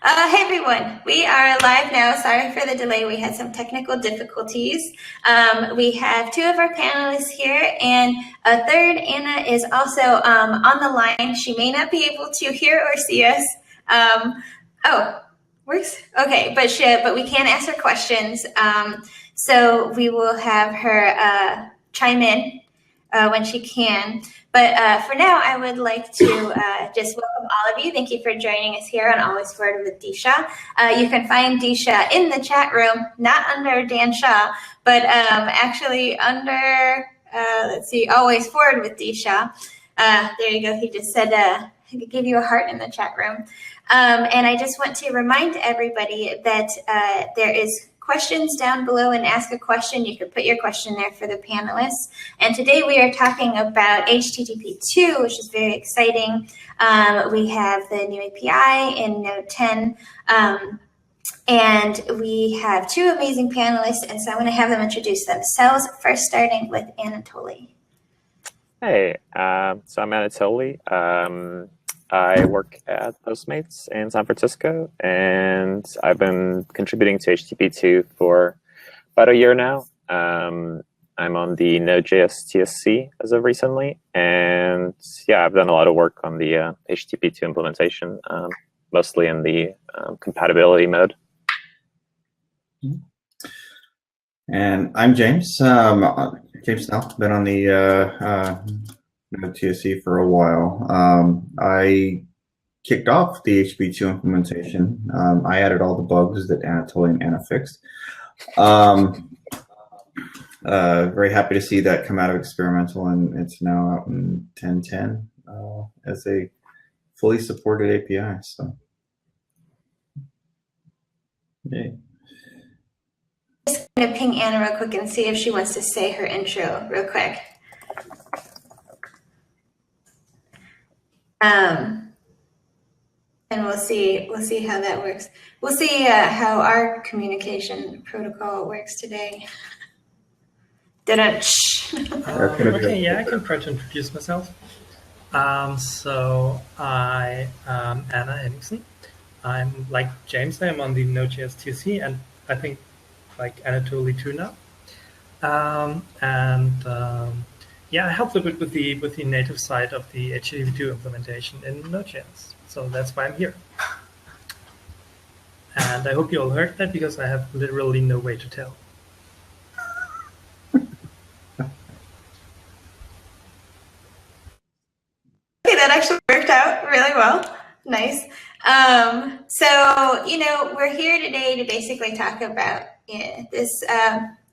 Hey everyone, we are live now. Sorry for the delay. We had some technical difficulties. We have two of our panelists here, and a third, Anna, is also on the line. She may not be able to hear or see us. Oh, works? Okay, but we can ask her questions. So we will have her chime in when she can. But for now, I would like to just welcome all of you. Thank you for joining us here on Always Forward with Disha. You can find Disha in the chat room, not under Dan Shaw, but actually under, let's see, Always Forward with Disha. There you go. He just said, he gave you a heart in the chat room. And I just want to remind everybody that there is questions down below, and ask a question. You could put your question there for the panelists. And today we are talking about HTTP 2, which is very exciting. We have the new API in Node 10. And we have two amazing panelists, and so I'm going to have them introduce themselves, first starting with Anatoli. Hey, so I'm Anatoli. I work at Postmates in San Francisco, and I've been contributing to HTTP2 for about a year now. I'm on the Node.js TSC as of recently, and yeah, I've done a lot of work on the HTTP2 implementation, mostly in the compatibility mode. And I'm James. James Snell. Been on the TSC for a while. I kicked off the HTTP2 implementation. I added all the bugs that Anatoli and Anna fixed. Very happy to see that come out of experimental, and it's now out in 10.10 as a fully supported API. So, yay. Just going to ping Anna real quick and see if she wants to say her intro real quick. And we'll see how that works. We'll see how our communication protocol works today. Okay, yeah, I can try to introduce myself. So I am Anna Henningsen. I'm like James. I'm on the Node.js TSC, and I think like Anatoli too now. Yeah, I helped a bit with the native side of the HTTP2 implementation in Node.js. So that's why I'm here. And I hope you all heard that, because I have literally no way to tell. Okay, that actually worked out really well. Nice. So, we're here today to basically talk about this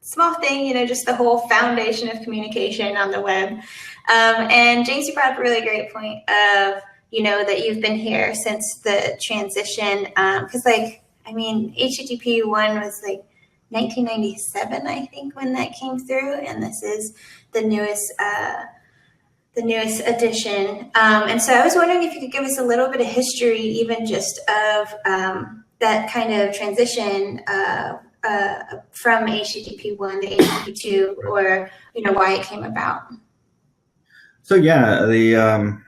small thing, just the whole foundation of communication on the web. And James, you brought up a really great point of, that you've been here since the transition. Because, HTTP 1 was 1997, I think, when that came through, and this is the newest edition. And so I was wondering if you could give us a little bit of history, even just of that kind of transition from HTTP 1 to HTTP 2, or why it came about. So yeah, the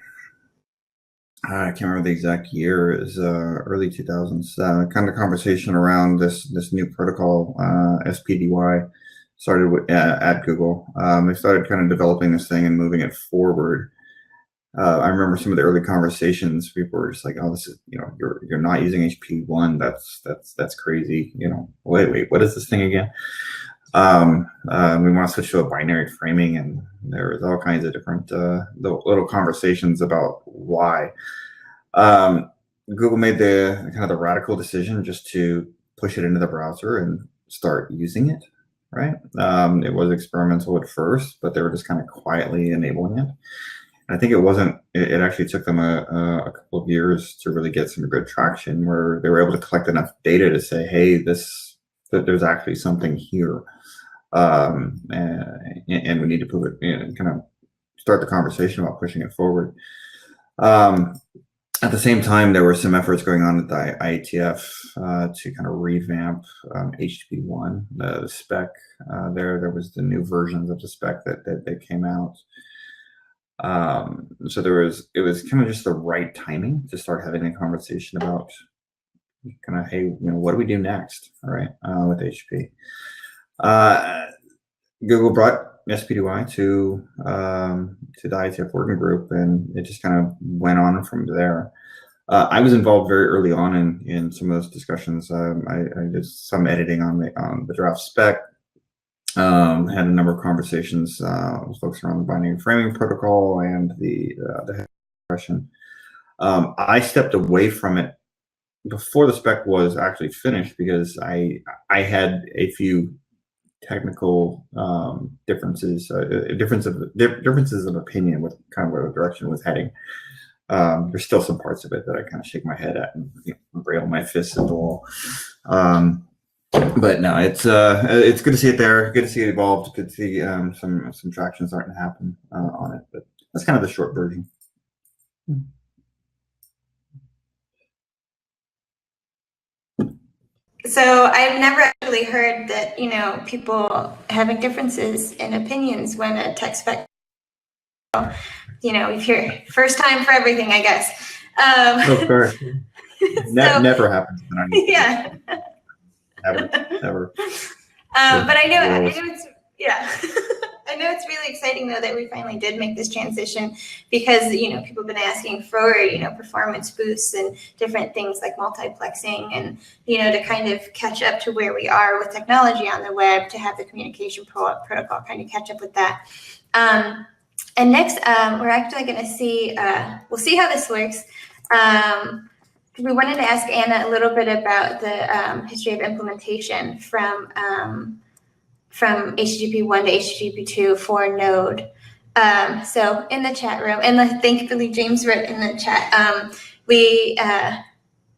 I can't remember the exact year. It was early 2000s. Kind of conversation around this new protocol, SPDY, started with, at Google. They started kind of developing this thing and moving it forward. I remember some of the early conversations. People were just like, "Oh, this is you're not using HTTP1. That's crazy. Wait, what is this thing again?" We want to switch to a binary framing, and there was all kinds of different little conversations about why. Google made the kind of the radical decision just to push it into the browser and start using it. Right? It was experimental at first, but they were just kind of quietly enabling it. I think it wasn't. It actually took them a couple of years to really get some good traction, where they were able to collect enough data to say, "Hey, that there's actually something here." And we need to put it, kind of start the conversation about pushing it forward. At the same time, there were some efforts going on at the IETF to kind of revamp HTTP1, the spec. There was the new versions of the spec that came out. So it was kind of just the right timing to start having a conversation about kind of, hey, what do we do next? All right, with HP. Google brought SPDY to the IETF working group, and it just kind of went on from there. I was involved very early on in some of those discussions. I did some editing on the draft spec. Had a number of conversations with folks around the binary framing protocol and the question. I stepped away from it before the spec was actually finished because I had a few technical differences of opinion with kind of where the direction was heading. There's still some parts of it that I kind of shake my head at and braille my fists at the wall. But no, it's good to see it there. Good to see it evolved. Good to see some traction starting to happen on it. But that's kind of the short version. So I've never actually heard that, people having differences in opinions when a tech spec, if you're first time for everything, I guess. Of course. Never happens. Yeah. Never. But I know it's, I know it's really exciting though that we finally did make this transition because, people have been asking for, performance boosts and different things like multiplexing and, to kind of catch up to where we are with technology on the web, to have the communication protocol kind of catch up with that. And next, we're actually going to see, we'll see how this works. We wanted to ask Anna a little bit about the history of implementation from HTTP 1 to HTTP 2 for Node. So in the chat room, and thankfully James wrote in the chat,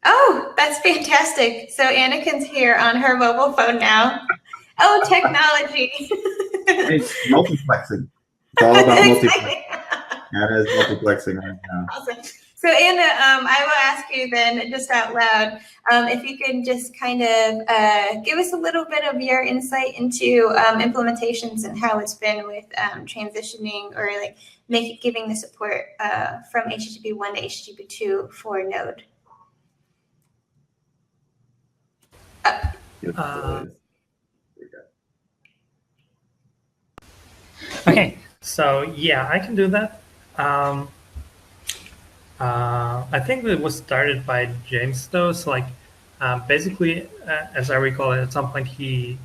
oh, that's fantastic. So Anakin's here on her mobile phone now. Oh, technology. It's multiplexing. It's all about multiplexing. Anna is multiplexing right now. Awesome. So Anna, I will ask you then, just out loud, if you could just kind of give us a little bit of your insight into implementations and how it's been with transitioning or giving the support from HTTP 1 to HTTP 2 for Node. Okay, so yeah, I can do that. I think it was started by James though. So basically, as I recall, at some point he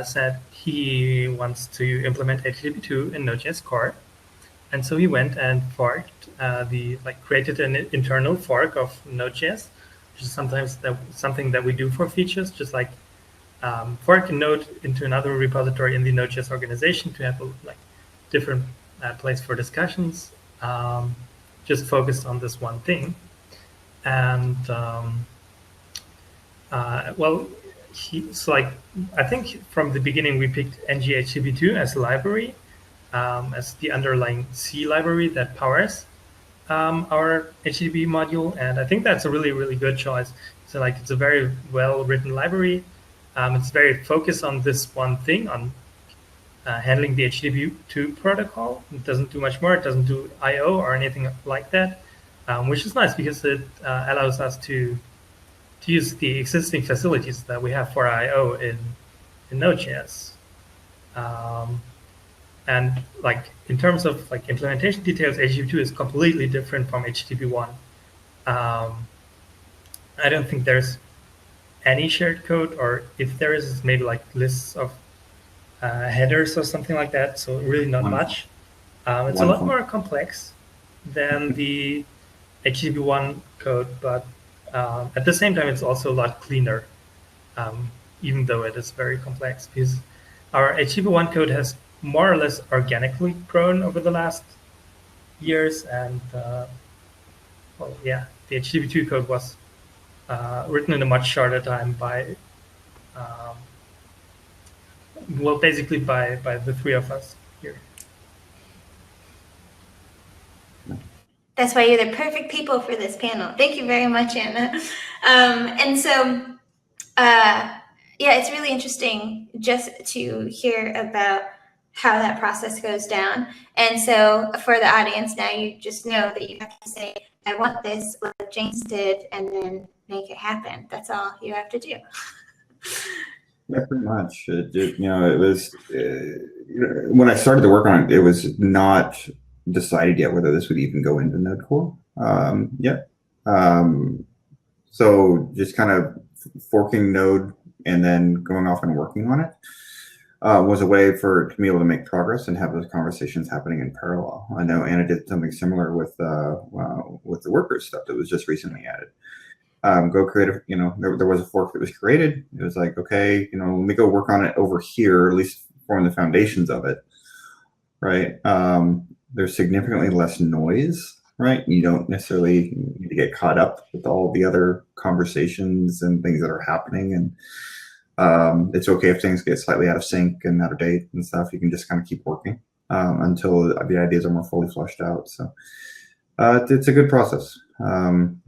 said he wants to implement HTTP2 in Node.js core, and so he went and forked created an internal fork of Node.js, which is sometimes something that we do for features, just like fork a node into another repository in the Node.js organization to have a different place for discussions. Just focused on this one thing, and I think from the beginning we picked NGHTTP2 as a library, as the underlying C library that powers our HTTP module, and I think that's a really, really good choice. So it's a very well written library. It's very focused on this one thing, on handling the HTTP2 protocol. It doesn't do much more. It doesn't do I/O or anything like that, which is nice because it allows us to use the existing facilities that we have for I/O in Node.js. And in terms of implementation details, HTTP2 is completely different from HTTP1. I don't think there's any shared code, or if there is, it's maybe lists of headers or something like that, so really not much. It's a lot more complex than the HTTP1 code, but at the same time, it's also a lot cleaner, even though it is very complex, because our HTTP1 code has more or less organically grown over the last years, and the HTTP2 code was written in a much shorter time by basically by the three of us here. That's why you're the perfect people for this panel. Thank you very much, Anna. And so, it's really interesting just to hear about how that process goes down. And so for the audience now, you just know that you have to say, I want this, like James did, and then make it happen. That's all you have to do. Yeah, pretty much. It was when I started to work on it, it was not decided yet whether this would even go into Node Core yet. So just kind of forking Node and then going off and working on it was a way to be able to make progress and have those conversations happening in parallel. I know Anna did something similar with the workers stuff that was just recently added. Go create there was a fork that was created. It was like, okay, let me go work on it over here, at least form the foundations of it, right? There's significantly less noise, right? You don't necessarily need to get caught up with all the other conversations and things that are happening. And it's okay if things get slightly out of sync and out of date and stuff. You can just kind of keep working until the ideas are more fully fleshed out. So it's a good process. And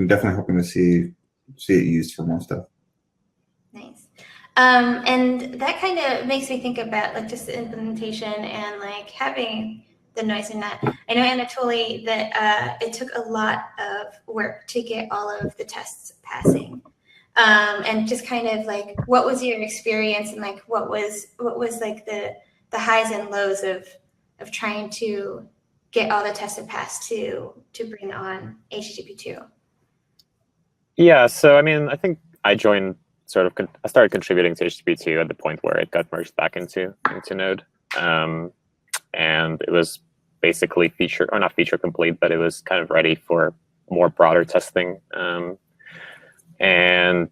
definitely hoping to see it used for more stuff. Nice. And that kind of makes me think about like just the implementation and like having the noise in that. I know, Anatoli, that it took a lot of work to get all of the tests passing. And just kind of like, what was your experience and like what was like the highs and lows of trying to get all the tests passed to bring on HTTP2? Yeah, so I mean, I think I started contributing to HTTP2 at the point where it got merged back into Node, and it was basically not feature complete, but it was kind of ready for more broader testing. And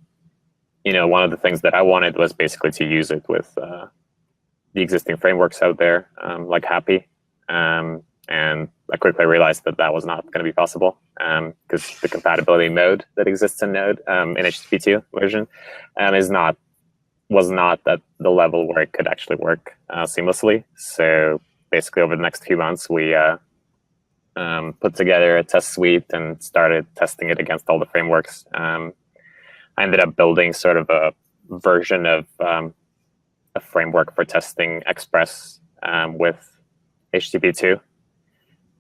one of the things that I wanted was basically to use it with the existing frameworks out there, like Happy. And I quickly realized that was not going to be possible because the compatibility mode that exists in Node in HTTP2 version was not at the level where it could actually work seamlessly. So basically, over the next few months, we put together a test suite and started testing it against all the frameworks. I ended up building sort of a version of a framework for testing Express with HTTP2.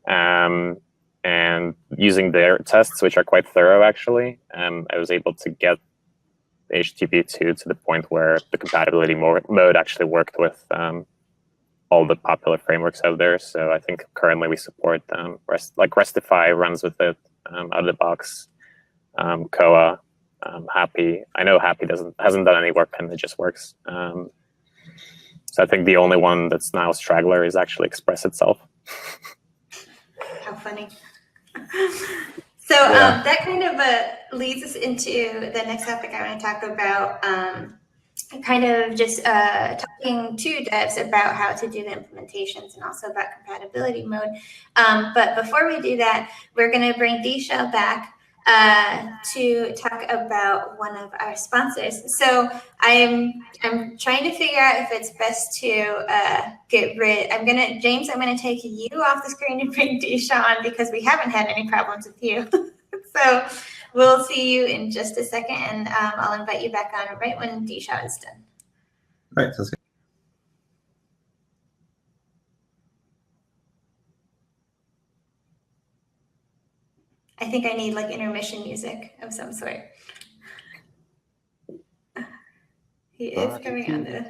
And using their tests, which are quite thorough, actually, I was able to get HTTP2 to the point where the compatibility mode actually worked with all the popular frameworks out there. So I think currently we support Restify runs with it out of the box, Koa, Happy. I know Happy hasn't done any work and it just works. So I think the only one that's now a straggler is actually Express itself. How funny. So that kind of leads us into the next topic I want to talk about, kind of just talking to devs about how to do the implementations and also about compatibility mode. But before we do that, we're going to bring Disha back to talk about one of our sponsors. So I'm trying to figure out if it's best to get rid. James, I'm gonna take you off the screen and bring Disha on because we haven't had any problems with you. So we'll see you in just a second, and I'll invite you back on right when Disha is done. Right, sounds good. I think I need like intermission music of some sort. He is coming on the.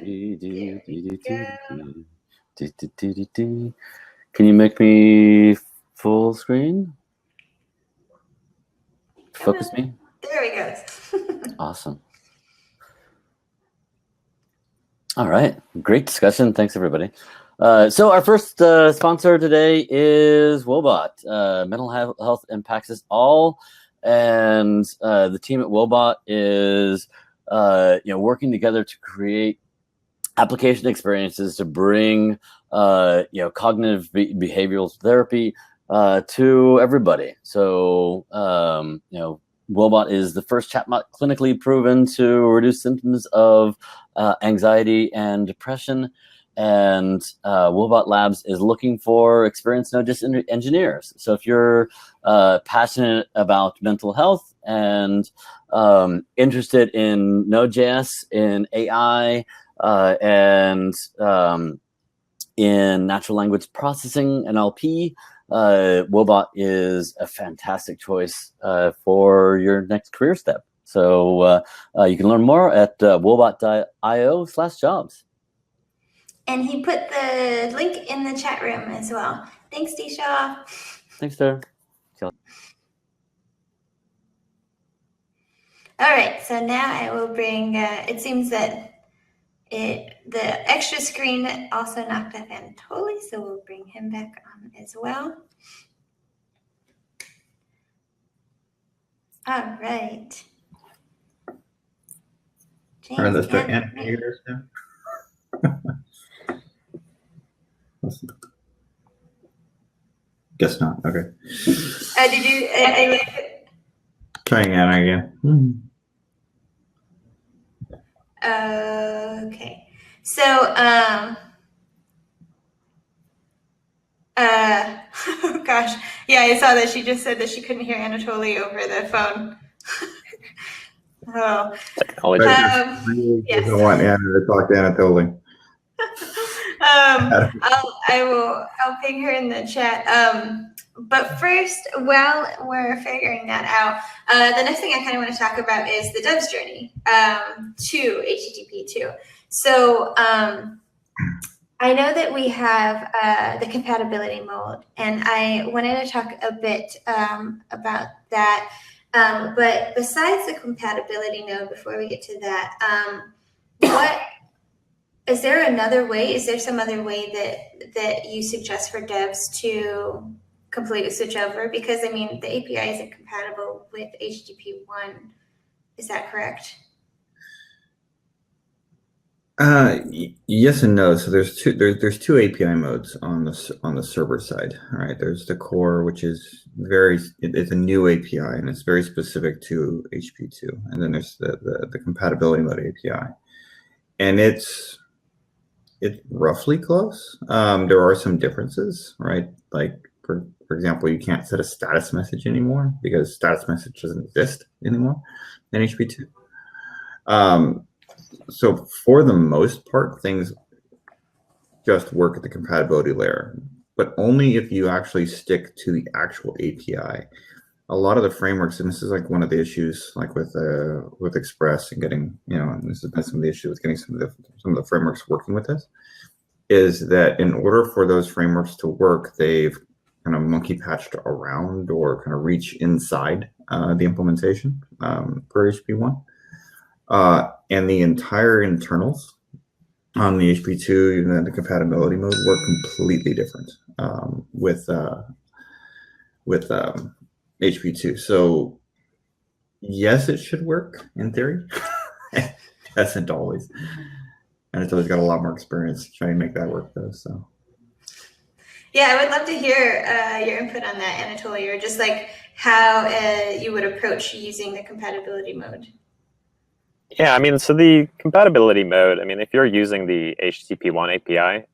Can you make me full screen? Focus me. There he goes. Awesome. All right, great discussion. Thanks, everybody. So our first sponsor today is Woebot. Mental health impacts us all, and the team at Woebot is working together to create application experiences to bring cognitive behavioral therapy to everybody. So Woebot is the first chatbot clinically proven to reduce symptoms of anxiety and depression. And Woebot Labs is looking for experienced Node.js engineers. So if you're passionate about mental health and interested in Node.js, in AI, and in natural language processing, NLP, Wobot is a fantastic choice for your next career step. So you can learn more at wobot.io/jobs. And he put the link in the chat room as well. Thanks, Disha. Thanks, Tara. All right, so now I will bring, it seems that the extra screen also knocked off Anatoli, so we'll bring him back on as well. All right. Are James, those the animators now? Guess not. Okay. did you? Trying Anna again. Okay. So, oh gosh, yeah, I saw that she just said that she couldn't hear Anatoli over the phone. Oh, Technology. yes. I want Anna to talk to Anatoli. I'll ping her in the chat. But first, while we're figuring that out, the next thing I kind of want to talk about is the dev's journey to HTTP 2. So I know that we have the compatibility mode, and I wanted to talk a bit about that. But besides the compatibility node, before we get to that, what is there another way? Is there some other way that you suggest for devs to completely switch over? Because I mean, the API isn't compatible with HTTP 1. Is that correct? Yes and no. So there's two API modes on the server side. All right. There's the core, which is it's a new API and it's very specific to HTTP2. And then there's the compatibility mode API, and it's roughly close. There are some differences, right? Like for example, you can't set a status message anymore because status message doesn't exist anymore in HTTP2. So for the most part, things just work at the compatibility layer, but only if you actually stick to the actual API. A lot of the frameworks, and this is like one of the issues, like with Express and getting, and this has been some of the issues with getting some of the frameworks working with this, is that in order for those frameworks to work, they've kind of monkey patched around or kind of reach inside the implementation for HTTP1. And the entire internals on the HTTP2 and the compatibility mode work completely different with HTTP2. So yes, it should work in theory. It doesn't always, and it's always got a lot more experience trying to make that work though. So yeah, I would love to hear your input on that, Anatoli, or just like how you would approach using the compatibility mode. Yeah, I mean, so the compatibility mode, I mean, if you're using the HTTP1 API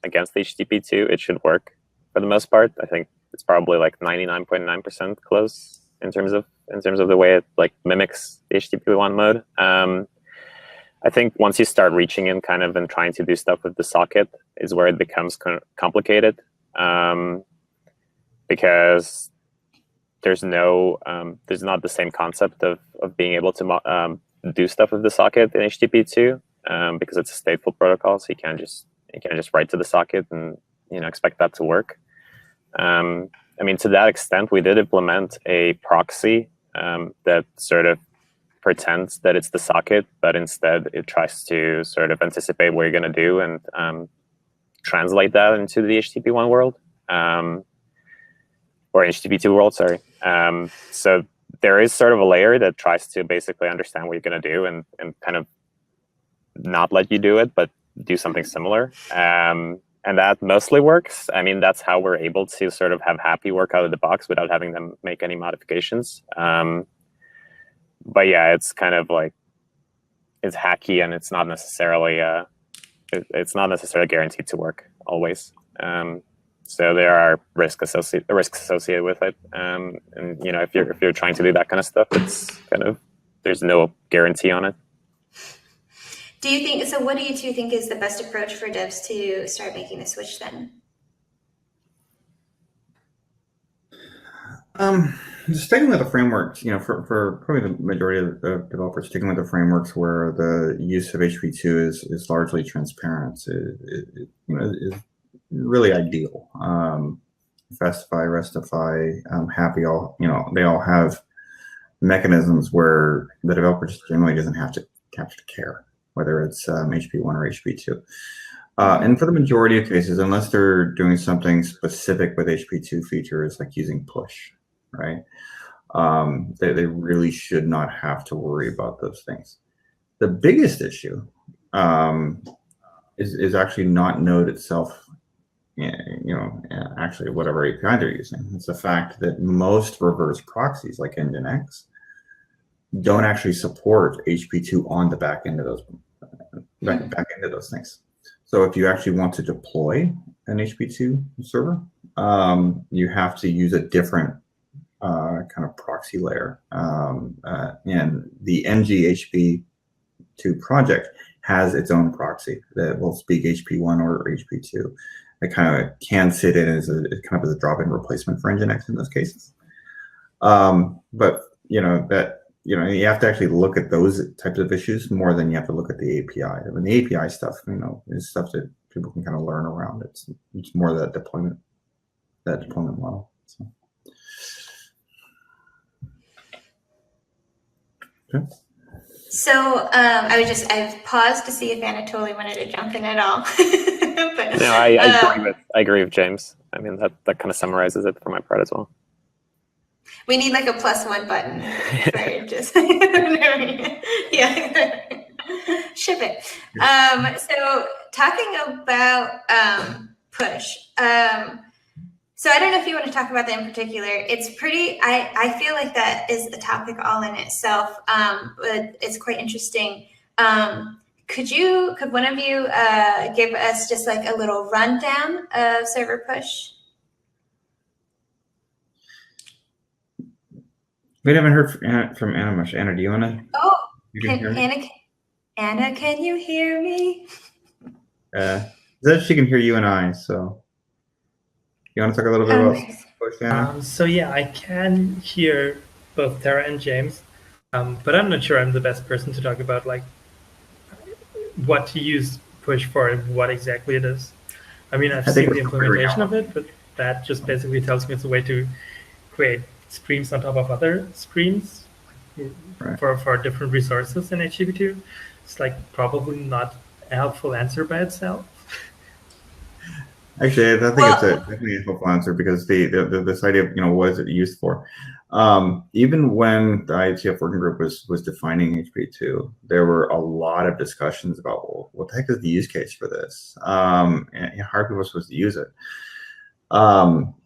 against HTTP2, it should work for the most part. I think it's probably like 99.9% close in terms of the way it like mimics HTTP1 mode. I think once you start reaching in kind of and trying to do stuff with the socket is where it becomes complicated because there's not the same concept of being able to do stuff with the socket in HTTP2 because it's a stateful protocol, so you can't just write to the socket and expect that to work. I mean, to that extent, we did implement a proxy that sort of pretends that it's the socket, but instead it tries to sort of anticipate what you're going to do and translate that into the HTTP1 world or HTTP2 world. Sorry. So there is sort of a layer that tries to basically understand what you're going to do and kind of not let you do it, but do something similar. And that mostly works. I mean, that's how we're able to sort of have happy work out of the box without having them make any modifications. But yeah, it's kind of like, it's hacky and it's not necessarily guaranteed to work always. So there are risks associated with it, and if you're trying to do that kind of stuff, it's kind of, there's no guarantee on it. Do you think so? What do you two think is the best approach for devs to start making the switch then? Sticking with the frameworks, for probably the majority of developers, sticking with the frameworks where the use of HTTP2 is largely transparent, is really ideal. Festify, Restify, Happy, they all have mechanisms where the developer just generally doesn't have to care whether it's HTTP1 or HTTP2. And for the majority of cases, unless they're doing something specific with HTTP2 features like using push, right? They really should not have to worry about those things. The biggest issue is actually not Node itself, actually whatever API they're using. It's the fact that most reverse proxies like Nginx don't actually support HTTP2 on the back end of those things. So if you actually want to deploy an HTTP2 server, you have to use a different kind of proxy layer. And the NG-HTTP2 project has its own proxy that will speak HTTP1 or HTTP2. It kind of can sit in as a drop-in replacement for Nginx in those cases. But you have to actually look at those types of issues more than you have to look at the API. I mean, the API stuff, is stuff that people can kind of learn around. It's more that deployment model. So. Okay. So I've paused to see if Anatoli wanted to jump in at all. But, no, I agree with James. I mean, that kind of summarizes it for my part as well. We need like a +1 button for just yeah, ship it. So talking about push. So I don't know if you want to talk about that in particular. It's pretty. I feel like that is a topic all in itself. But it's quite interesting. Could one of you give us just like a little rundown of server push? We haven't heard from Anna much. Anna, do you want to? Oh, Anna, can you hear me? That she can hear you and I. So, you want to talk a little bit about push, Anna? So yeah, I can hear both Tara and James, but I'm not sure I'm the best person to talk about like what to use push for and what exactly it is. I mean, I've seen the implementation of it, but that just basically tells me it's a way to create streams on top of other streams for different resources in HTTP2. It's like probably not a helpful answer by itself. Actually, I think it's definitely a helpful answer because this idea of what is it used for. Even when the IETF working group was defining HTTP2, there were a lot of discussions about, well, what the heck is the use case for this, and how are people supposed to use it.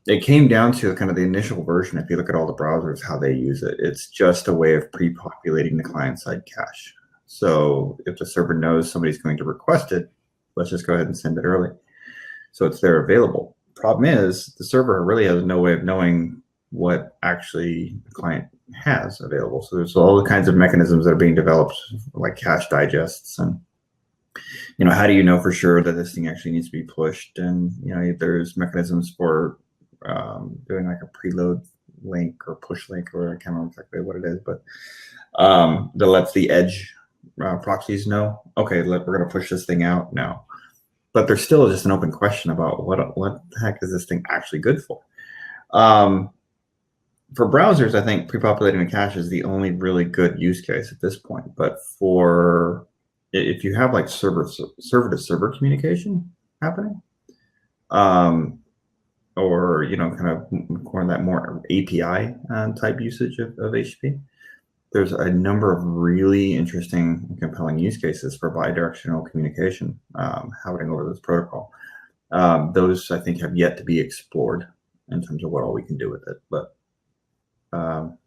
It came down to kind of the initial version. If you look at all the browsers, how they use it, it's just a way of pre-populating the client-side cache. So if the server knows somebody's going to request it, let's just go ahead and send it early. So it's there available. Problem is, the server really has no way of knowing what actually the client has available. So there's all the kinds of mechanisms that are being developed, like cache digests, and how do you know for sure that this thing actually needs to be pushed? And there's mechanisms for doing like a preload link or push link, or I can't remember exactly what it is, but that lets the edge proxies know, okay, we're going to push this thing out now. But there's still just an open question about what the heck is this thing actually good for? For browsers, I think pre-populating the cache is the only really good use case at this point. But if you have like server-to-server communication happening, or kind of more API type usage of HTTP, there's a number of really interesting and compelling use cases for bidirectional communication happening over this protocol. Those, I think, have yet to be explored in terms of what all we can do with it. But it's going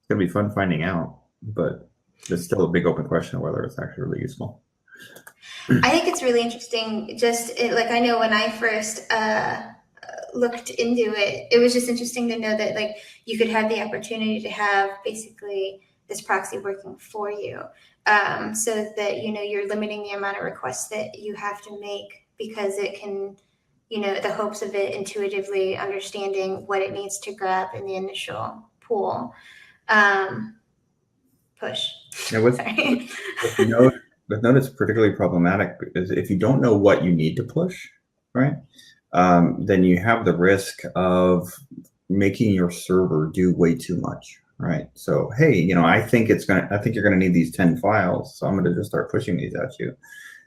to be fun finding out. But there's still a big open question of whether it's actually really useful. I think it's really interesting. I know when I first looked into it, it was just interesting to know that like you could have the opportunity to have basically this proxy working for you, so that you're limiting the amount of requests that you have to make, because it can the hopes of it intuitively understanding what it needs to grab in the initial pool. Push. Now with Sorry. Node, it's particularly problematic because if you don't know what you need to push, right, then you have the risk of making your server do way too much, right? So hey, I think you're gonna need these 10 files, so I'm gonna just start pushing these at you.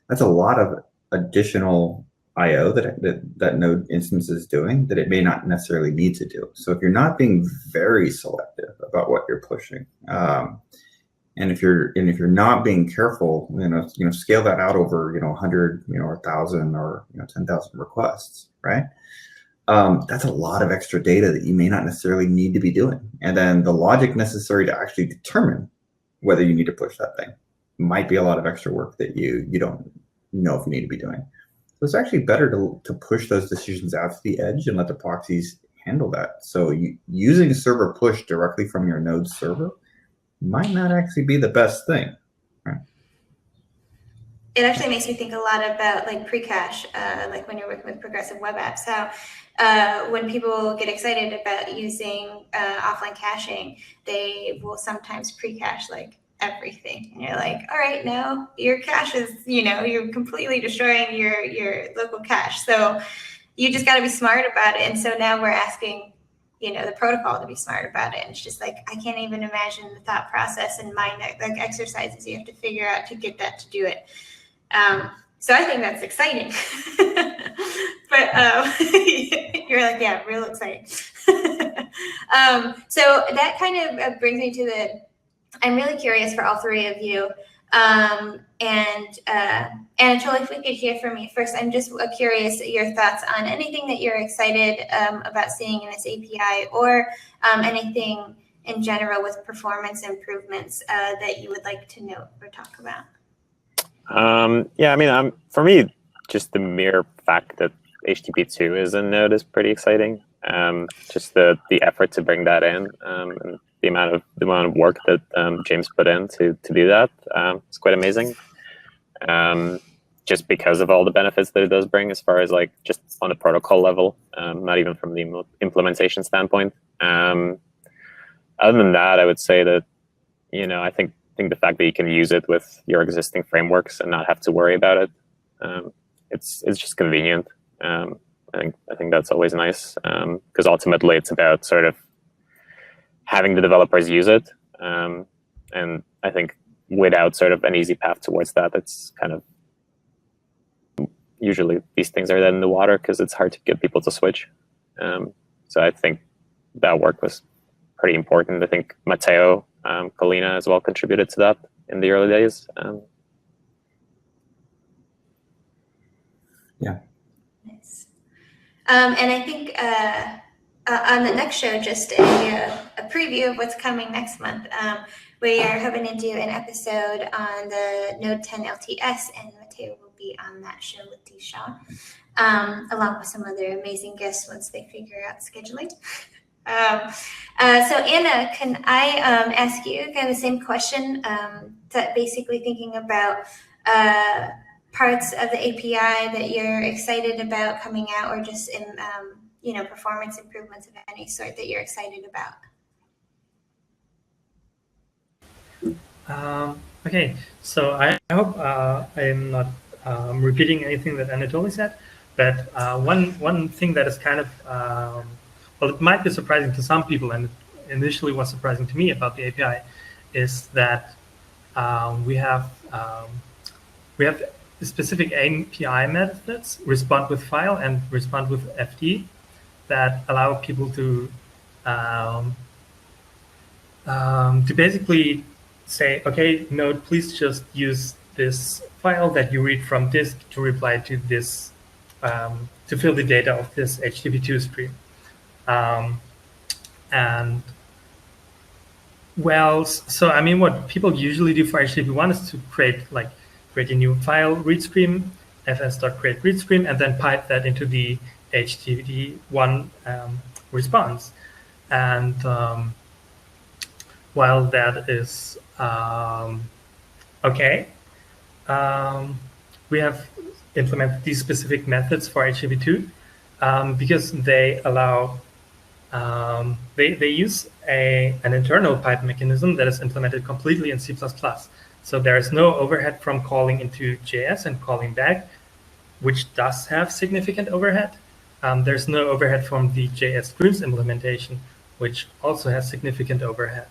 That's a lot of additional I/O that Node instance is doing that it may not necessarily need to do. So if you're not being very selective about what you're pushing, and if you're not being careful, scale that out over 100, 1,000 or 10,000 requests, right? That's a lot of extra data that you may not necessarily need to be doing. And then the logic necessary to actually determine whether you need to push that thing might be a lot of extra work that you don't know if you need to be doing. So it's actually better to push those decisions out to the edge and let the proxies handle that. So using a server push directly from your Node server might not actually be the best thing. Right? It actually makes me think a lot about like pre-cache, like when you're working with progressive web apps, how when people get excited about using offline caching, they will sometimes pre-cache like everything. And you're like, all right, now your cache is, you're completely destroying your local cache. So you just got to be smart about it. And so now we're asking, the protocol to be smart about it. And it's just like, I can't even imagine the thought process and mind like exercises you have to figure out to get that to do it. So I think that's exciting. But you're like, yeah, real exciting. So that kind of brings me to I'm really curious for all three of you. And Anatoli, if we could hear from you first, I'm just curious your thoughts on anything that you're excited about seeing in this API, or anything in general with performance improvements that you would like to note or talk about. For me, just the mere fact that HTTP2 is in Node is pretty exciting. Just the effort to bring that in, and the amount of work that James put in to do that, it's quite amazing. Just because of all the benefits that it does bring, as far as like just on a protocol level, not even from the implementation standpoint. Other than that, I would say that I think the fact that you can use it with your existing frameworks and not have to worry about it, it's just convenient. I think that's always nice, because ultimately it's about sort of having the developers use it, and I think without sort of an easy path towards that, it's kind of usually these things are then in the water because it's hard to get people to switch. So I think that work was pretty important. I think Matteo Colina as well contributed to that in the early days. Yeah. Nice. And I think on the next show, just a preview of what's coming next month. We are hoping to do an episode on the Node 10 LTS, and Matteo will be on that show with Disha, along with some other amazing guests once they figure out scheduling. So Anna, can I ask you kind of the same question, that basically thinking about parts of the API that you're excited about coming out, or just in performance improvements of any sort that you're excited about? Okay, so I hope I am not repeating anything that Anatoli said, but one thing that is kind of it might be surprising to some people, and it initially was surprising to me about the API, is that we have specific API methods, respond with file and respond with FD, that allow people to basically say, okay, Node, please just use this file that you read from disk to reply to this, to fill the data of this HTTP2 stream. And well, so I mean, what people usually do for HTTP1 is to create a new file read stream, fs.create read stream, and then pipe that into the HTTP1 response. And while that is okay, we have implemented these specific methods for HTTP2 because they allow they use an internal pipe mechanism that is implemented completely in C++. So there is no overhead from calling into JS and calling back, which does have significant overhead. There's no overhead from the JS streams implementation, which also has significant overhead.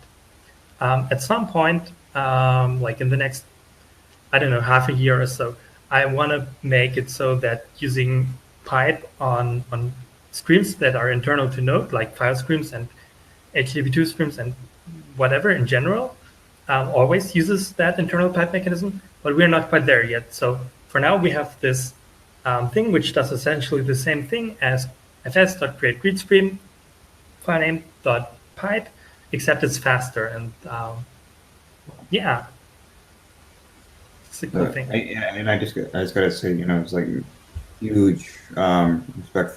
At some point, like in the next, I don't know, half a year or so, I want to make it so that using pipe on streams that are internal to Node, like file streams and HTTP2 streams and whatever in general, always uses that internal pipe mechanism, but we're not quite there yet. So for now, we have this thing which does essentially the same thing as fs.createGreetStream filename.pipe, except it's faster. And yeah, it's a cool thing. I just got to say, it's like huge respect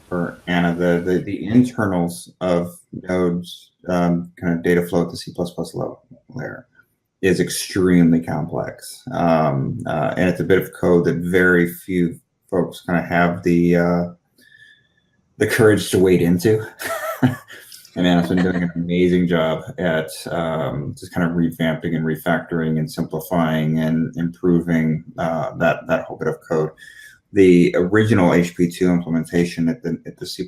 for Anna. The internals of Node's kind of data flow at the C++ layer is extremely complex, and it's a bit of code that very few folks kind of have the courage to wade into. And Anna's been doing an amazing job at just kind of revamping and refactoring and simplifying and improving that whole bit of code. The original HP2 implementation at the C++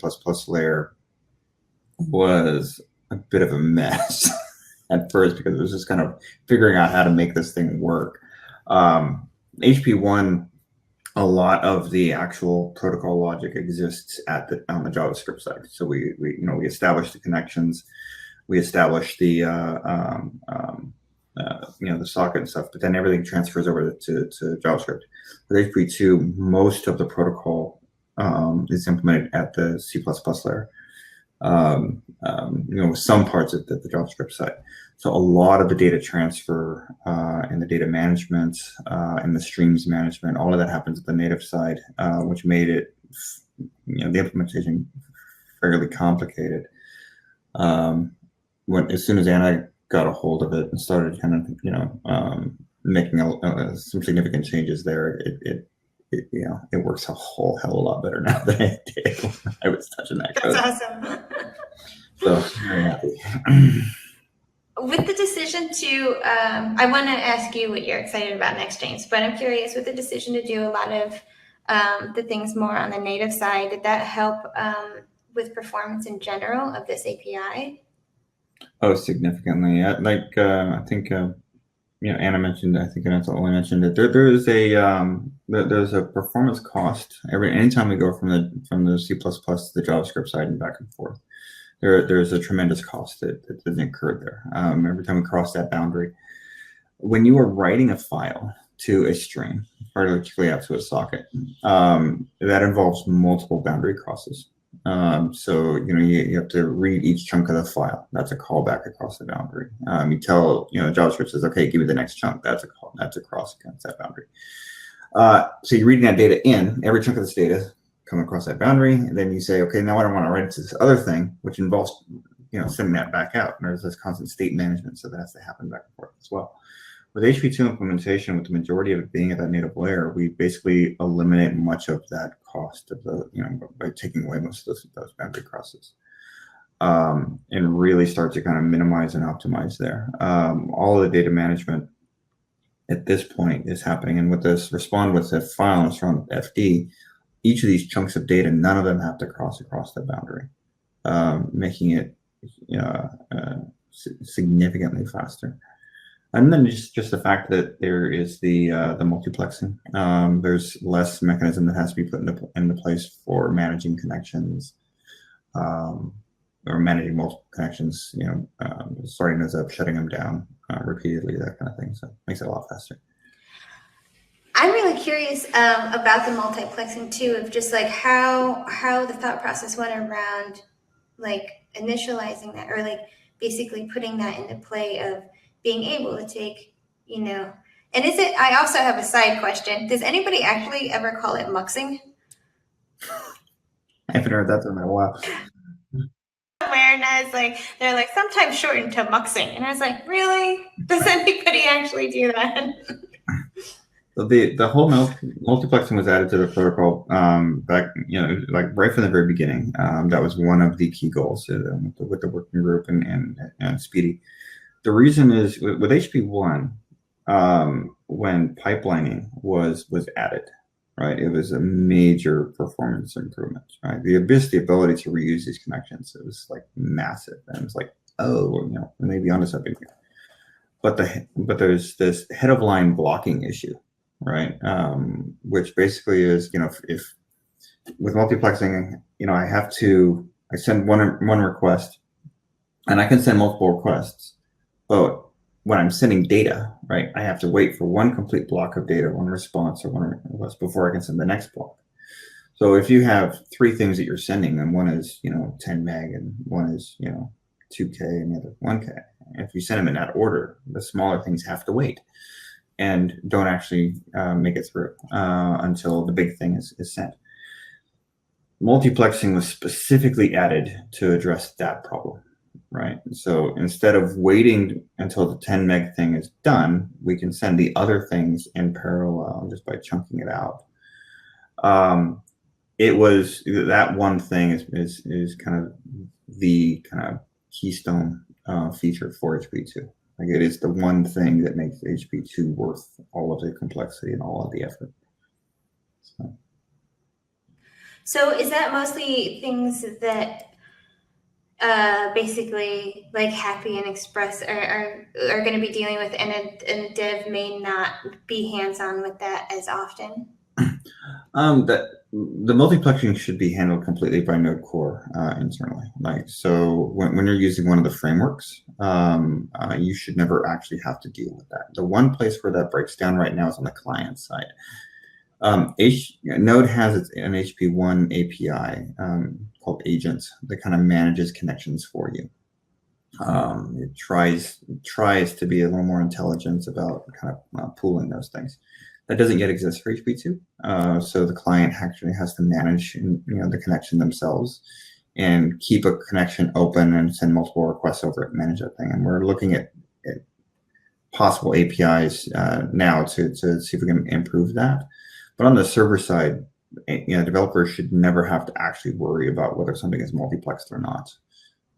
layer was a bit of a mess at first, because it was just kind of figuring out how to make this thing work. HP1, a lot of the actual protocol logic exists on the JavaScript side. So we established the connections, we established the the socket and stuff, but then everything transfers over to JavaScript. With HP2, most of the protocol is implemented at the C++ layer. Some parts of the JavaScript side. So a lot of the data transfer and the data management and the streams management, all of that happens at the native side, which made it, the implementation fairly complicated. As soon as Anna got a hold of it and started kind of, making some significant changes there, it works a whole hell of a lot better now than it did when I was touching that code. That's awesome. So very happy. With the decision to, I want to ask you what you're excited about next, James, but I'm curious, with the decision to do a lot of the things more on the native side, did that help with performance in general of this API? Oh, significantly. I think Anna mentioned, I think Anatoli mentioned it. There's a performance cost anytime we go from the C++ to the JavaScript side and back and forth. There's a tremendous cost that is incurred there. Every time we cross that boundary, when you are writing a file to a stream, particularly out to a socket, that involves multiple boundary crosses. So you have to read each chunk of the file. That's a callback across the boundary. You tell JavaScript says, okay, give me the next chunk. That's a cross against that boundary. So you're reading that data in, every chunk of this data come across that boundary, and then you say, okay, now I don't want to write it to this other thing, which involves sending that back out. And there's this constant state management, so that has to happen back and forth as well. With HP2 implementation, with the majority of it being at that native layer, we basically eliminate much of that cost of by taking away most of those boundary crosses, and really start to kind of minimize and optimize there. All of the data management at this point is happening, and with this respond with the file and respond with FD, each of these chunks of data, none of them have to cross across the boundary, making it significantly faster. And then just the fact that there is the multiplexing. There's less mechanism that has to be put into place for managing connections, or managing multiple connections. Starting those up, shutting them down repeatedly, that kind of thing. So it makes it a lot faster. I'm really curious about the multiplexing too, of just like how the thought process went around like initializing that, or like basically putting that into play of being able to take, and I also have a side question. Does anybody actually ever call it muxing? I haven't heard that term in a while. And I was like, they're like sometimes shortened to muxing. And I was like, really? Does anybody actually do that? The whole multiplexing was added to the protocol back, like right from the very beginning. That was one of the key goals with the working group and SPDY. The reason is with HP1, when pipelining was added, right? It was a major performance improvement, right? The ability to reuse these connections, it was like massive, and it was like, oh, maybe onto something here. But there's this head of line blocking issue, right? Which basically is, if with multiplexing, I send one request, and I can send multiple requests, but when I'm sending data, right, I have to wait for one complete block of data, one response or one request before I can send the next block. So if you have 3 things that you're sending, and one is 10 meg, and one is 2K, and the other 1K. If you send them in that order, the smaller things have to wait and don't actually make it through until the big thing is sent. Multiplexing was specifically added to address that problem, right? So instead of waiting until the 10 meg thing is done, we can send the other things in parallel just by chunking it out. It was that one thing is kind of the keystone feature for HP2. Like, it is the one thing that makes HP2 worth all of the complexity and all of the effort. So is that mostly things that basically like Happy and Express are going to be dealing with, and a dev may not be hands-on with that as often? The multiplexing should be handled completely by Node Core internally. Like, so when you're using one of the frameworks, you should never actually have to deal with that. The one place where that breaks down right now is on the client side. Node has an HP1 API called Agents that kind of manages connections for you. It tries to be a little more intelligent about kind of pooling those things. That doesn't yet exist for HP2, so the client actually has to manage the connection themselves and keep a connection open and send multiple requests over it and manage that thing. And we're looking at possible APIs now to see if we can improve that. But on the server side, developers should never have to actually worry about whether something is multiplexed or not.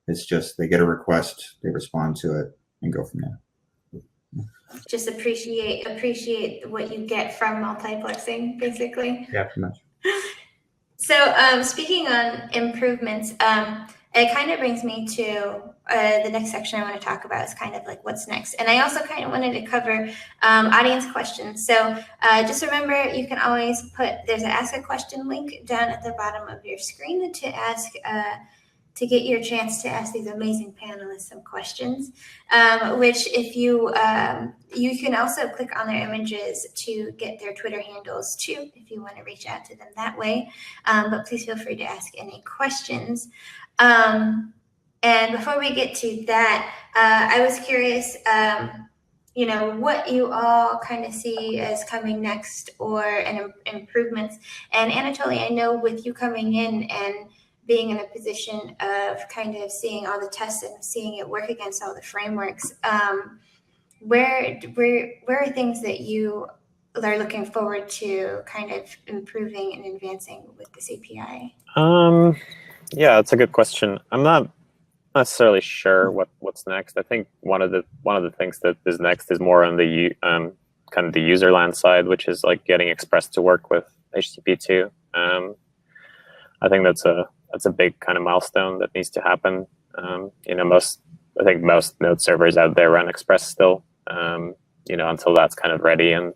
It's just they get a request, they respond to it, and go from there. Just appreciate what you get from multiplexing, basically. Yeah, pretty much. So speaking on improvements, it kind of brings me to the next section I want to talk about is kind of like what's next. And I also kind of wanted to cover audience questions. So just remember, you can always there's an ask a question link down at the bottom of your screen to get your chance to ask these amazing panelists some questions, which if you can also click on their images to get their Twitter handles too, if you want to reach out to them that way. But please feel free to ask any questions. And before we get to that, I was curious, what you all kind of see as coming next or improvements. And Anatoli, I know with you coming in and being in a position of kind of seeing all the tests and seeing it work against all the frameworks, where are things that you are looking forward to kind of improving and advancing with this API? Yeah, that's a good question. I'm not necessarily sure what's next. I think one of the things that is next is more on the kind of the user land side, which is like getting Express to work with HTTP2. I think that's a big kind of milestone that needs to happen. I think most Node servers out there run Express still. Until that's kind of ready and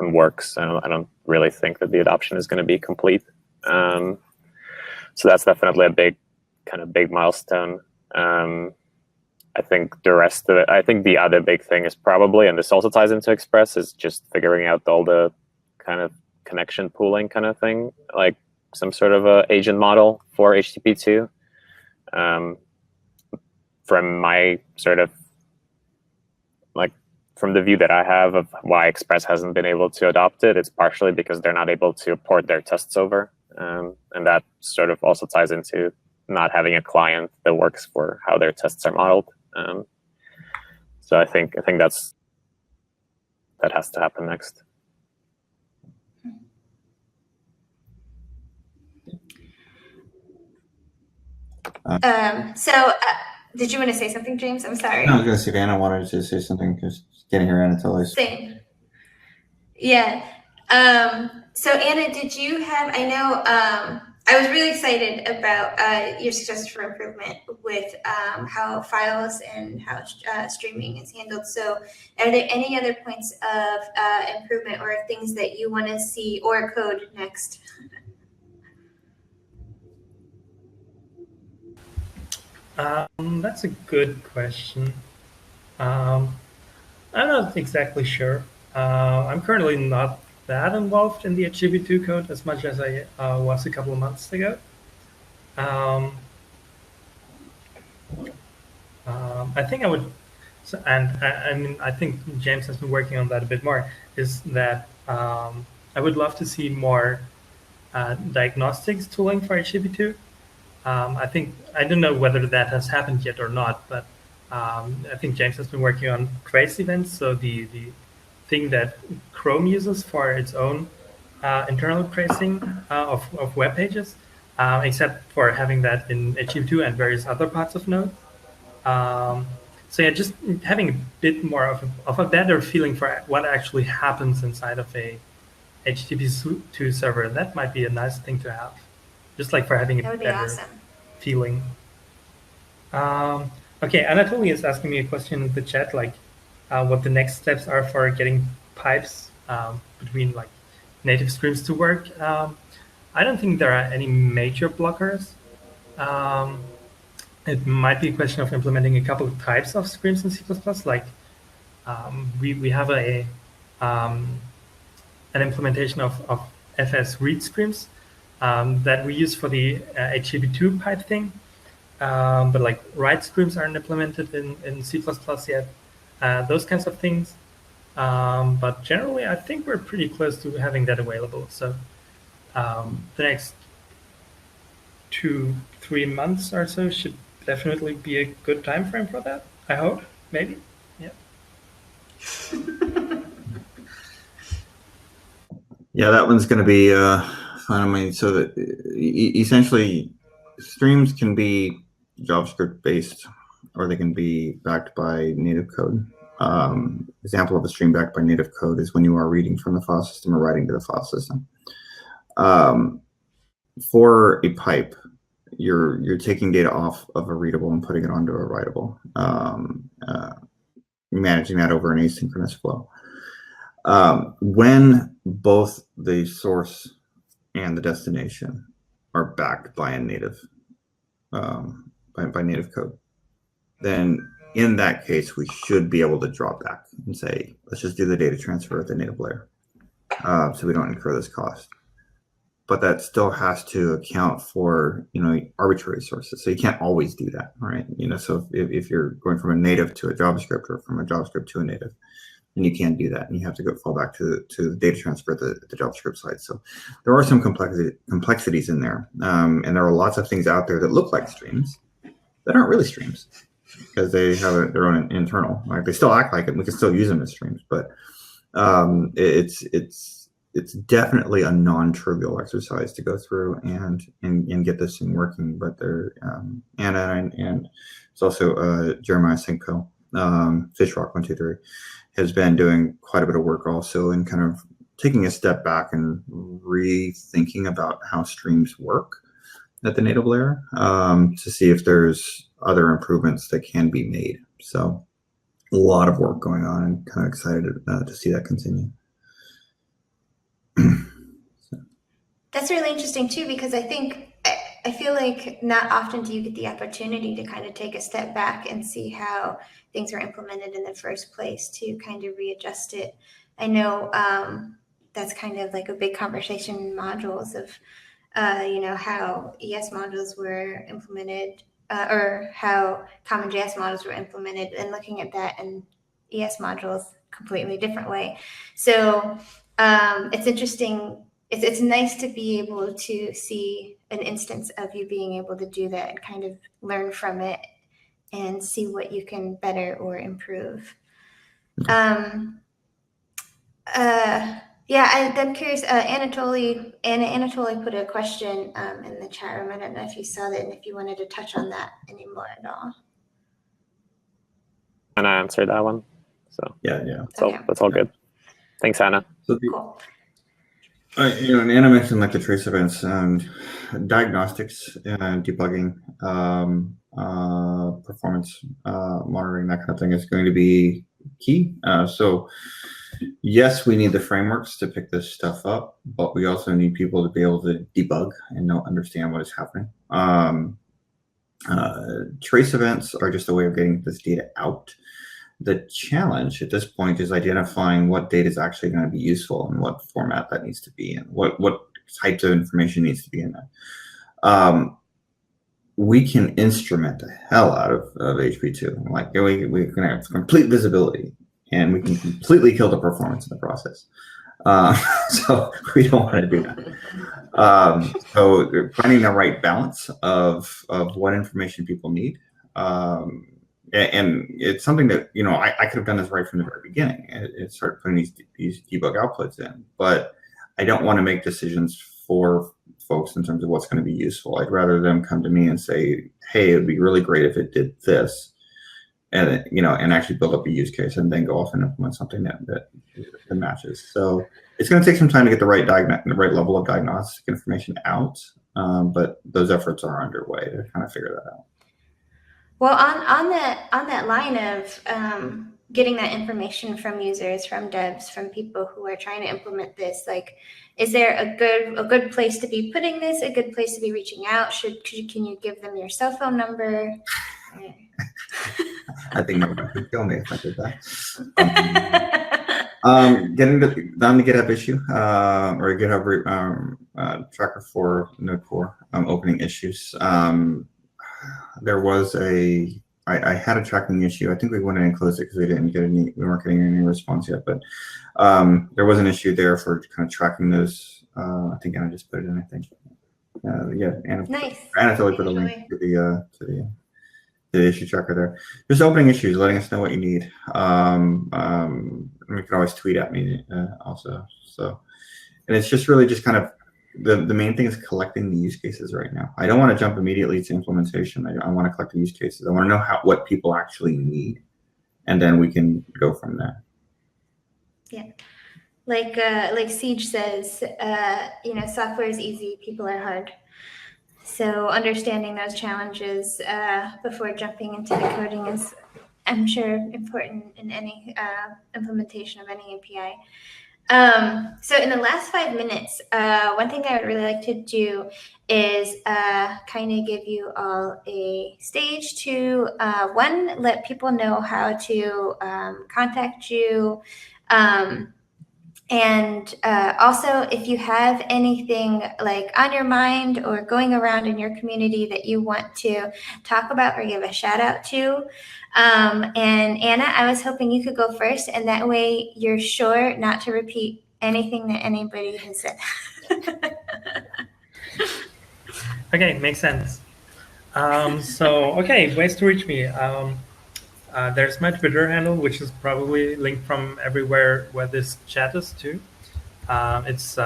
works, I don't really think that the adoption is going to be complete. So that's definitely a big milestone. I think the rest of it, I think the other big thing is probably, and this also ties into Express, is just figuring out all the kind of connection pooling kind of thing, like some sort of a agent model for HTTP2. From my sort of from the view that I have of why Express hasn't been able to adopt it, it's partially because they're not able to port their tests over. And that sort of also ties into not having a client that works for how their tests are modeled. So I think that has to happen next. Did you want to say something, James? I'm sorry. No, I was going to say, Anna wanted to say something because getting here, Anatoli. Same. Yeah. So Anna, did you have, I know, I was really excited about your suggestions for improvement with how files and how streaming is handled. So are there any other points of improvement or things that you want to see or code next? That's a good question. I'm not exactly sure. I'm currently not that involved in the HTTP2 code as much as I was a couple of months ago. I think I would, and I mean, I think James has been working on that a bit more, is that I would love to see more diagnostics tooling for HTTP2. I don't know whether that has happened yet or not, but I think James has been working on trace events, so the thing that Chrome uses for its own internal tracing of web pages, except for having that in HTTP2 and various other parts of Node. So yeah, just having a bit more of a better feeling for what actually happens inside of a HTTP2 server. That might be a nice thing to have, just like for having a better awesome. feeling. Okay, Anatoli is asking me a question in the chat, like what the next steps are for getting pipes between like native streams to work. I don't think there are any major blockers. It might be a question of implementing a couple of types of streams in C++. Like we have an implementation of FS read streams that we use for the HTTP2 pipe thing. But like write streams aren't implemented in C++ yet. Those kinds of things. But generally, I think we're pretty close to having that available. So the next 2-3 months or so should definitely be a good time frame for that. I hope, maybe, yeah. Yeah, that one's going to be fun. I mean, so that essentially streams can be JavaScript based, or they can be backed by native code. Example of a stream backed by native code is when you are reading from the file system or writing to the file system. For a pipe, you're taking data off of a readable and putting it onto a writable, managing that over an asynchronous flow. When both the source and the destination are backed by a native, by native code, then in that case, we should be able to drop back and say, let's just do the data transfer at the native layer, so we don't incur this cost. But that still has to account for, arbitrary sources. So you can't always do that, right? So if you're going from a native to a JavaScript or from a JavaScript to a native, then you can't do that, and you have to fall back to the data transfer at the JavaScript side. So there are some complexities in there, and there are lots of things out there that look like streams that aren't really streams because they have their own internal. Like they still act like it. We can still use them as streams, but it's definitely a non-trivial exercise to go through and get this thing working. But there, Anna and it's also Jeremiah Cinco, Fishrock123, has been doing quite a bit of work also in kind of taking a step back and rethinking about how streams work at the native layer, to see if there's other improvements that can be made. So a lot of work going on, and kind of excited to see that continue. That's really interesting too, because I feel like not often do you get the opportunity to kind of take a step back and see how things were implemented in the first place to kind of readjust it. I know that's kind of like a big conversation in modules of, how ES modules were implemented, or how CommonJS modules were implemented, and looking at that in ES modules completely different way. So it's interesting. It's nice to be able to see an instance of you being able to do that and kind of learn from it and see what you can better or improve. Yeah, I'm curious. Anatoli put a question in the chat room. I don't know if you saw that and if you wanted to touch on that anymore at all. And I answered that one. So Yeah. that's all good. Thanks, Hannah. So Cool. and Anna mentioned like the trace events, diagnostics, debugging, performance monitoring, that kind of thing is going to be key. So yes, we need the frameworks to pick this stuff up, but we also need people to be able to debug and understand what is happening. Trace events are just a way of getting this data out. The challenge at this point is identifying what data is actually going to be useful and what format that needs to be in, what types of information needs to be in there. We can instrument the hell out of HP2. Like we can have complete visibility, and we can completely kill the performance in the process. So we don't want to do that. So finding the right balance of what information people need. And it's something that, I could have done this right from the very beginning and start putting these debug outputs in, but I don't want to make decisions for folks in terms of what's going to be useful. I'd rather them come to me and say, hey, it'd be really great if it did this, and and actually build up a use case and then go off and implement something that matches. So it's going to take some time to get the right level of diagnostic information out, but those efforts are underway to kind of figure that out. Well, on that line of getting that information from users, from devs, from people who are trying to implement this, like, is there a good place to be putting this? A good place to be reaching out? Can you give them your cell phone number? I think nobody could kill me if I did that. Getting down the GitHub issue or a GitHub tracker for Node Core opening issues. There was I had a tracking issue. I think we went in and closed it because we weren't getting any response yet. But there was an issue there for kind of tracking those. I think Anna just put it in. I think. Nice. Anatoli put a link to the issue tracker there. Just opening issues, letting us know what you need. You can always tweet at me also. So, and it's just really just kind of the main thing is collecting the use cases right now. I don't want to jump immediately to implementation. I want to collect the use cases. I want to know what people actually need, and then we can go from there. Yeah. Like Siege says, software is easy, people are hard. So understanding those challenges before jumping into the coding is, I'm sure, important in any implementation of any API. So in the last 5 minutes, one thing I would really like to do is kind of give you all a stage to, one, let people know how to contact you. And also, if you have anything like on your mind or going around in your community that you want to talk about or give a shout out to. And Anna, I was hoping you could go first, and that way you're sure not to repeat anything that anybody has said. Okay, makes sense. Ways to reach me. There's my Twitter handle, which is probably linked from everywhere where this chat is too. It's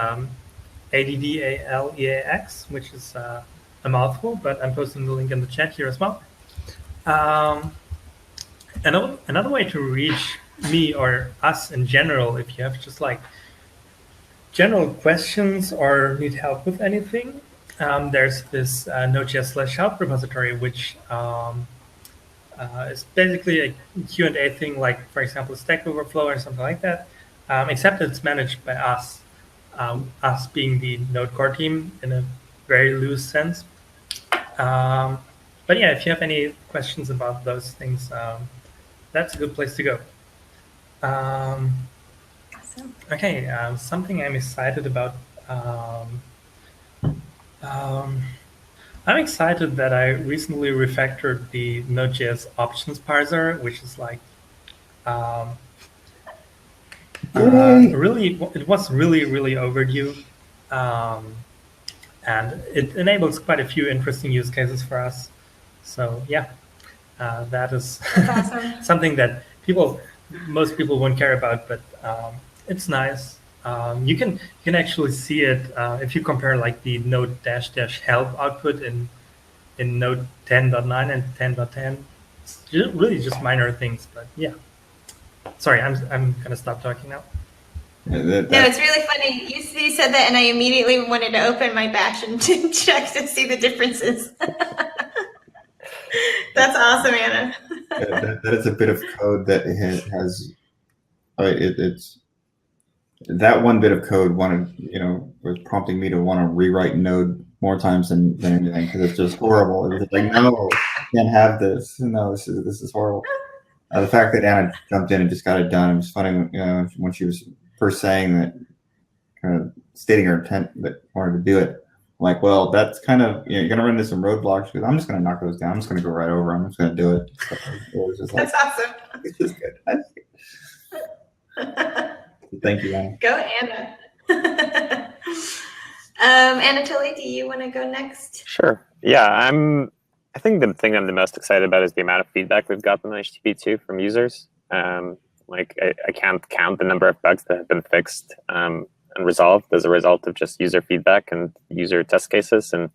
ADDALEAX, which is a mouthful, but I'm posting the link in the chat here as well. Another way to reach me or us in general, if you have just like general questions or need help with anything, there's this Node.js/help repository, which it's basically a Q&A thing, like, for example, Stack Overflow or something like that, except it's managed by us, us being the Node Core team in a very loose sense. But yeah, if you have any questions about those things, that's a good place to go. Awesome. Okay, something I'm excited about. I'm excited that I recently refactored the Node.js options parser, which is like it was really overdue, and it enables quite a few interesting use cases for us. So yeah, that is awesome. something that most people won't care about, but it's nice. You can actually see it if you compare like the node --help output in Node 10.9 and 10.10. Really just minor things, but yeah. Sorry, I'm gonna stop talking now. Yeah, No, it's really funny. You said that, and I immediately wanted to open my batch and to check to see the differences. That's awesome, Anna. that is a bit of code that has it's that one bit of code was prompting me to want to rewrite Node more times than anything, because it's just horrible. It was like, no, I can't have this. No, this is horrible. The fact that Anna jumped in and just got it done, it was funny when she was first saying that, kind of stating her intent that wanted to do it. I'm like, well, that's kind of, you're going to run into some roadblocks. Because I'm just going to knock those down. I'm just going to go right over. I'm just going to do it. So it was just like, That's awesome. it's just good. Thank you, Anna. Go, Anna. Anatoli, do you want to go next? Sure. Yeah, I think the thing I'm the most excited about is the amount of feedback we've gotten on HTTP2 from users. Like I can't count the number of bugs that have been fixed and resolved as a result of just user feedback and user test cases. And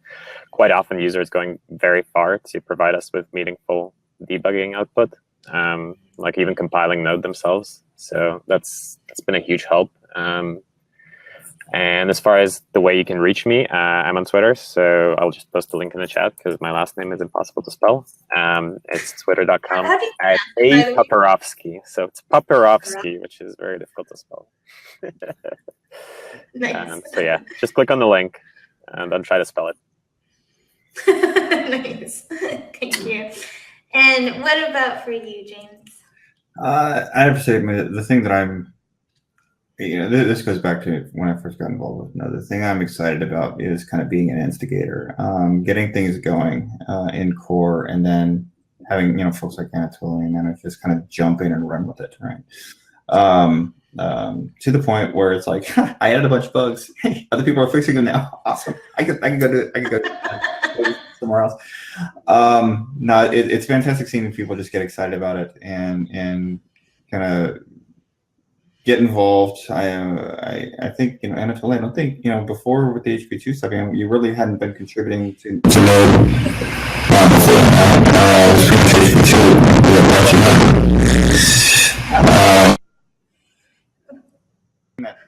quite often users going very far to provide us with meaningful debugging output, like even compiling Node themselves. So that's been a huge help. And as far as the way you can reach me, I'm on Twitter, so I'll just post a link in the chat because my last name is impossible to spell. It's twitter.com at Papirovski. So it's Papirovski, which is very difficult to spell. Nice. So yeah, just click on the link and don't try to spell it. Nice. Thank you. And what about for you, James? I have to say, the thing that I'm, this goes back to when I first got involved with Node. The thing I'm excited about is kind of being an instigator, getting things going in core, and then having folks like Anatoli and then just kind of jump in and run with it, right? To the point where it's like, I added a bunch of bugs. Hey, other people are fixing them now. Awesome. I can go do it. I can go do it somewhere else. No, it's fantastic seeing people just get excited about it and kind of get involved. I think, Anatoli, I don't think, before with the HP2 stuff, you really hadn't been contributing to Node before.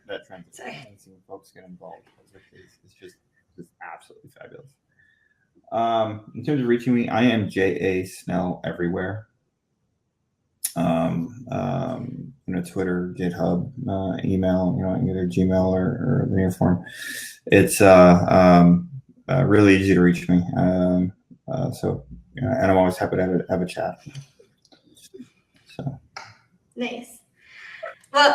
That transition, seeing folks get involved is just absolutely fabulous. In terms of reaching me, I am JA Snell everywhere. Twitter, GitHub, email, either Gmail or linear form. It's really easy to reach me. And I'm always happy to have a chat. So nice. Well,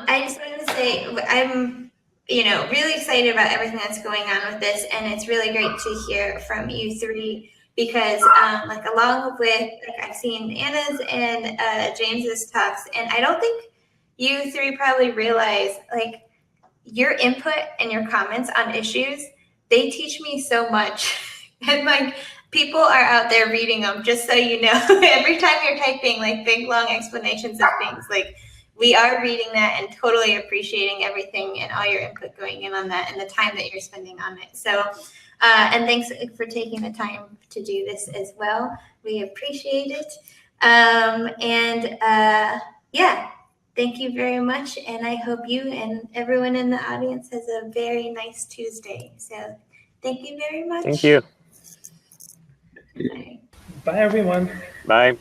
I just wanted to say I'm really excited about everything that's going on with this, and it's really great to hear from you three. Because along with, I've seen Anna's and James's talks, and I don't think you three probably realize, your input and your comments on issues, they teach me so much. And people are out there reading them, just so you know. Every time you're typing big long explanations of things, we are reading that and totally appreciating everything and all your input going in on that and the time that you're spending on it. So. And thanks for taking the time to do this as well. We appreciate it. Yeah, thank you very much. And I hope you and everyone in the audience has a very nice Tuesday. So thank you very much. Thank you. Bye, Bye everyone. Bye.